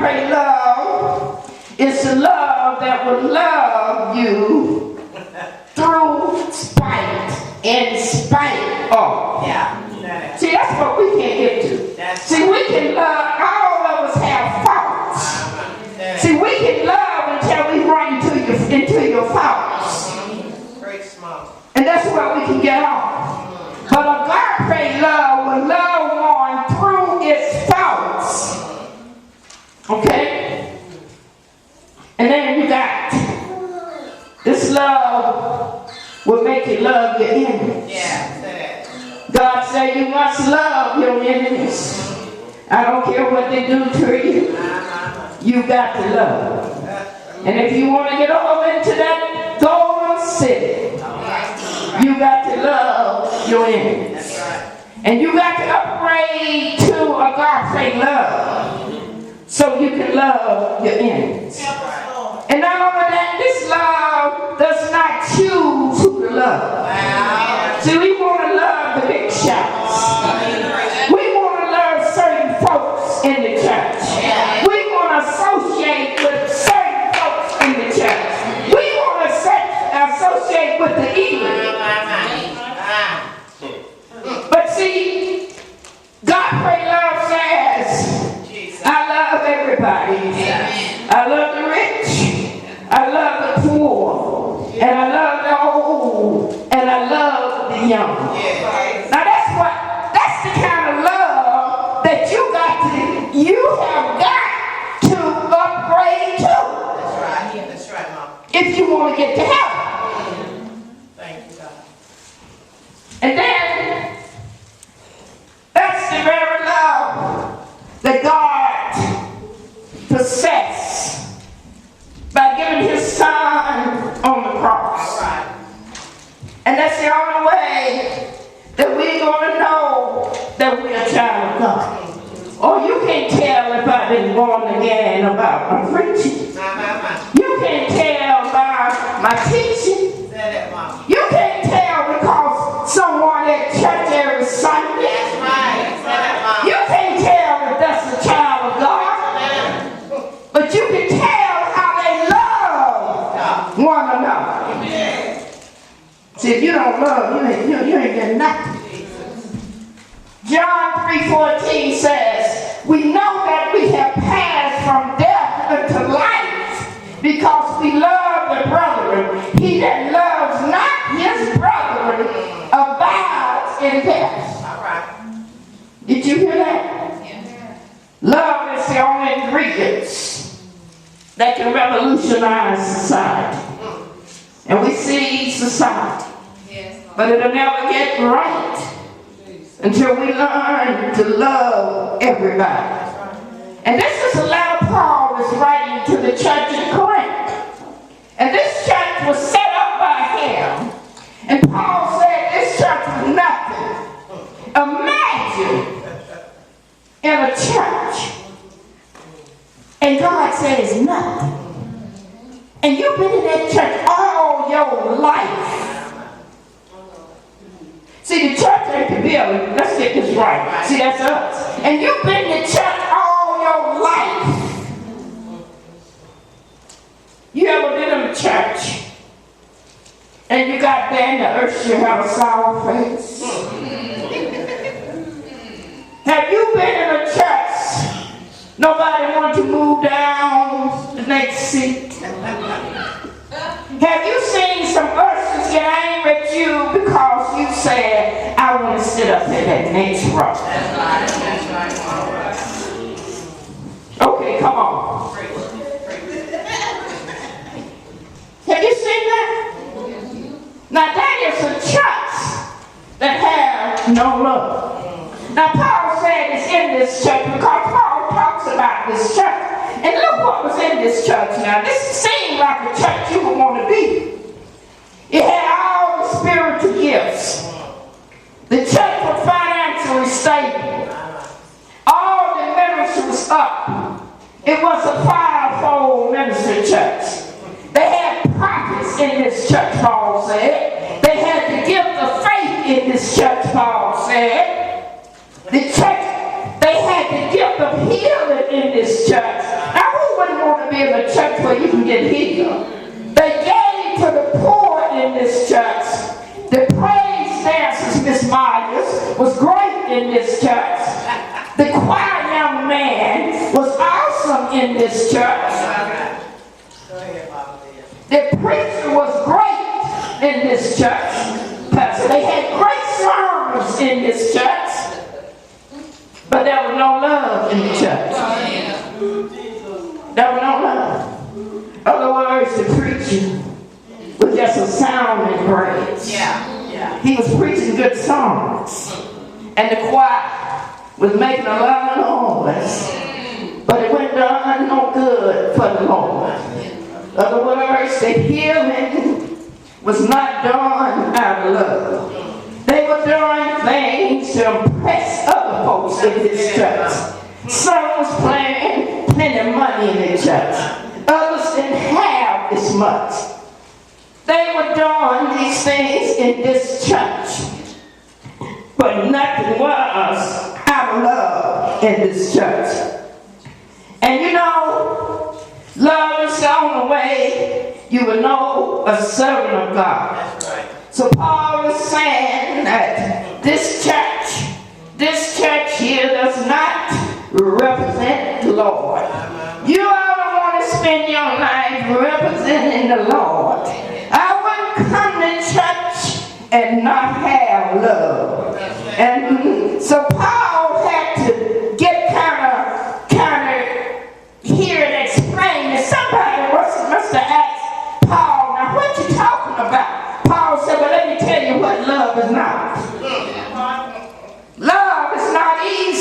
agape love is the love that will love you through spite, in spite of. Yeah. See, that's what we can't get to. See, we can love, all of us have faults. See, we can love until we run into your faults. And that's where we can get off. But agape love will love one through its faults. Okay? And then you got this love will make you love your enemies. Yeah. God said you must love your enemies. I don't care what they do to you. You got to love. And if you want to get over into that golden city, you got to love your enemies. And you got to upgrade to agape love so you can love your enemies. And not only that, this love does not choose who to love. See, we want to love the big shots. We want to love certain folks in the church. We want to associate with certain folks in the church. We want to associate with the elite. But see, agape love says, I love everybody. I love the rich. I love the poor. And I love the old. And I love the young. Now that's the kind of love that you have got to upgrade to. That's right, Mom. If you want to get to heaven. Thank you, God. And then, that's the very love that God possessed by giving his son on the cross. All right. And that's the only way that we're going to know that we're a child of God. Or you can't tell if I've been born again about my preaching. You can't tell by my teaching. You can't tell because someone at church every Sunday. That's right. You can't tell if that's a child of God. But you can tell how they love one another. See, if you don't love, you ain't getting nothing. John 3:14 says, we know that we have passed from death into life because we love the brethren. He that loves not his brethren abides in death. All right. Did you hear that? Yeah. Love is the only ingredients that can revolutionize society. And we see society. But it'll never get right until we learn to love everybody. And this is a letter Paul is writing to the church in Corinth. And this church was set up by him. And Paul said this church was nothing. Imagine in a church. And God says nothing. And you've been in that church all your life. See, the church ain't the building. Let's get this right. See, that's us. And you've been in church all your life. You ever been in a church and you got there and the usher you have a sour face? Have you been in a church nobody wanted to move down the next seat? Have you seen some ushers get angry at you because you said, I want to sit up in that next row? Okay, come on. Have you seen that? Now that is a church that has no love. Now Paul said it's in this church because Paul talks about this church. And look what was in this church now. This seemed like a church you would want to be. It had all the spiritual gifts. The church was financially stable. All the ministry was up. It was a fivefold ministry church. They had prophets in this church, Paul said. They had the gift of faith in this church, Paul said. The church, they had the gift of healing in this church. was great in this church. The choir young man was awesome in this church. Go ahead, Mama Leah. The preacher was great in this church. Pastor, they had great sermons in this church. But there was no love in the church. There was no love. Other words, the preacher was just a sounding praise. Yeah. He was preaching good songs. And the choir was making a lot of noise. But it wasn't done no good for the Lord. Other words, the healing was not done out of love. They were doing things to impress other folks in this church. Some was playing plenty of money in the church. Others didn't have as much. They were doing these things in this church. But nothing was out of love in this church. And you know, love is the only way you will know a servant of God. That's right. So Paul is saying that this church here does not represent the Lord. You all don't want to spend your life representing the Lord. I wouldn't come to church and not have love. And so Paul